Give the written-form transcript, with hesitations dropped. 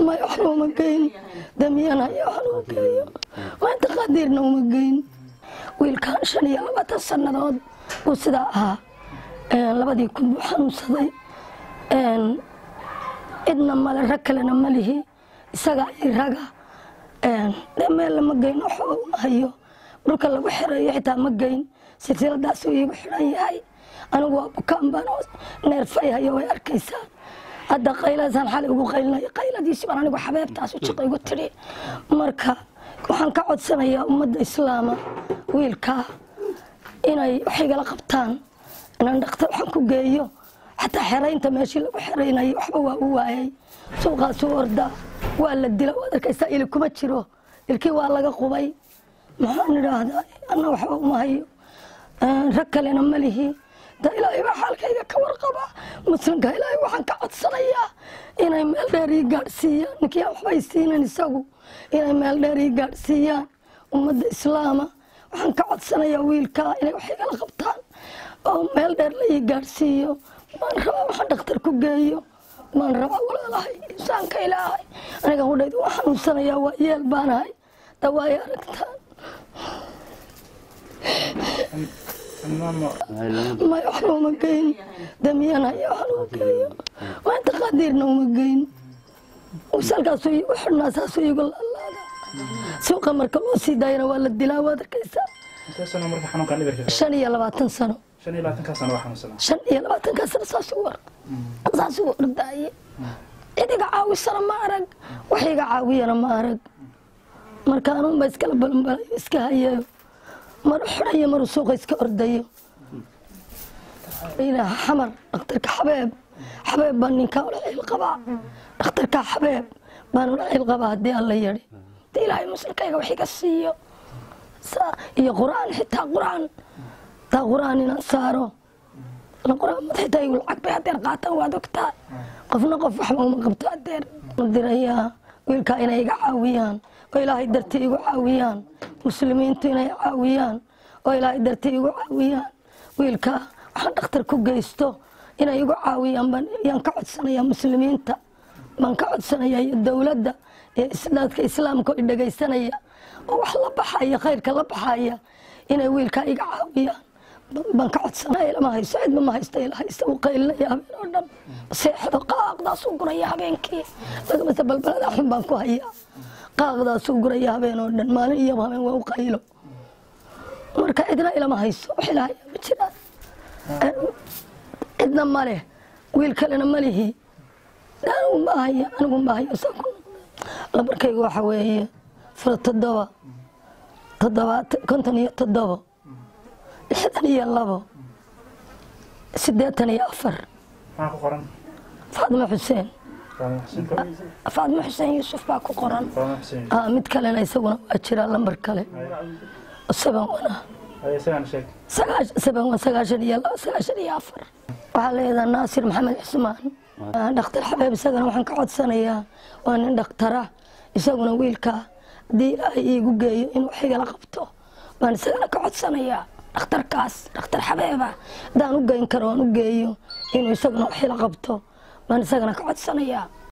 ما يحلو مجين دميانا يحلو كيو وانت قديرنا ومجين ويلكان شنيا لبات السنة وصداها لبدي كن حنو صدي إدنا مال ركلنا ماله سجع يرجع لما لما جينا حو هيو برك الله بحر يحتى مجين سلسلة داسوي بحر هاي أنا وابكام بنوس نرفع هيو يركيسا هذا قيلة زان حالي وقيلنا قيلة دي سبحان الله وحبيب تاسو شقي قتري مركا وحن كعد سنة يا أمة الإسلام ويلكا إنا حاجة لقبتان أنا نختار حنكو جايو حتى حرين تماشي لو حرين أي وحبوا هواي سوق صور دا ولا الدلا وهذا كيسائل كم تشرو الكي والله قبي ما هذا أنا وحبوا ما هي ركل أنا مليه دا إلهي بحال كي كورقبة مسلم كإلهي وحن كعد صنيا إنا مال داري قارسيا نكيا وحبيسين نسقو إنا مال داري قارسيا أمة الإسلام وحن كعد صنيا ويلكا إنا وحيقا لقبطان أو مال دار لي قارسيا ما نرى وحن دكتور كوجيو ما نرى ولا الله إنسان كإلهي أنا قاعد أقول وحن صنيا ويل باناي دوايا ركتان ما يحلو مجين دميانا يحلو كيو وانت قديرنا ومجين وسالك سوي وحنا سوي يقول الله سوق مركوسي دايره ولا الدلاوه دركيسا انت سنه مركه حنون كان لبرك شنيه 20 سنه شنيه 20 سنه waxaan sano شنيه 20 سنه saasuwar daay idiga caawisana ma arag waxiga caawiyana ma arag markaan ma iskala balbal iska hayo mar xuraya mar suuqa iska ordayo ila xamar dhakhtarka xabeeb baan ninka wala qaba dhakhtarka xabeeb baan wala qaba hadii alla yiri ilaahay muslimkayga wixii ka siiyo iyo quraan xitaa quraan ina saaro la quraan xitaa igu lacag bay hadeer qaataan waa doctor qofna qof waxba uma qabto hadeer madiraya wiilka inay iga caawiyaan oo ilaahay dartii igu caawiyaan muslimiintu inay caawiyaan oo ilaahay dartii igu caawiyaan wiilka waxaan dhakhtar ku geysto inay igu caawiyaan baan yaan ka codsanayaa muslimiinta baan ka codsanayaa dawladda dadka islaamka oo dhageysanaya oo wax la baxaya khayrka la baxaya inay wiilka iga caawiyaan baan ka codsanayaa ilama hayso cid ma haysto ilaahay soo qeylaya habeen oo dhan seexdo qaaqdaas u guraya habeenkii laga masa balbalada xun baan ku hayaa qaaqdaas u guraya habeen oo dhan maalin iyo habeen waa u qaylo marka cidna ilama hayso wax ilaahay ma jiraan cidna male wiil kalena malihi anigu ma hayo saakun labarkayga waxa weeye fura 7 konton iyo 7 62 84 ما ku qoran فاطمة حسين يوسف baa ku qoran mid kalena isaguna waa jira lambar kale 7 wana ay sagan sheeg 94 waxaa leedahay Naasir Maxamed Xusmaan dhakhtar xabeeb isagana waxaan ka codsanayaa waa nin dhakhtara isaguna wiilka hadii ay igu geeyo in wax igala qabto baan isagana ka codsanayaa dhakhtarkaas dhakhtar xabeeba hadaan u geyn karo aan u geeyo inuu isaguna wax ila qabto baan isagana ka codsanayaa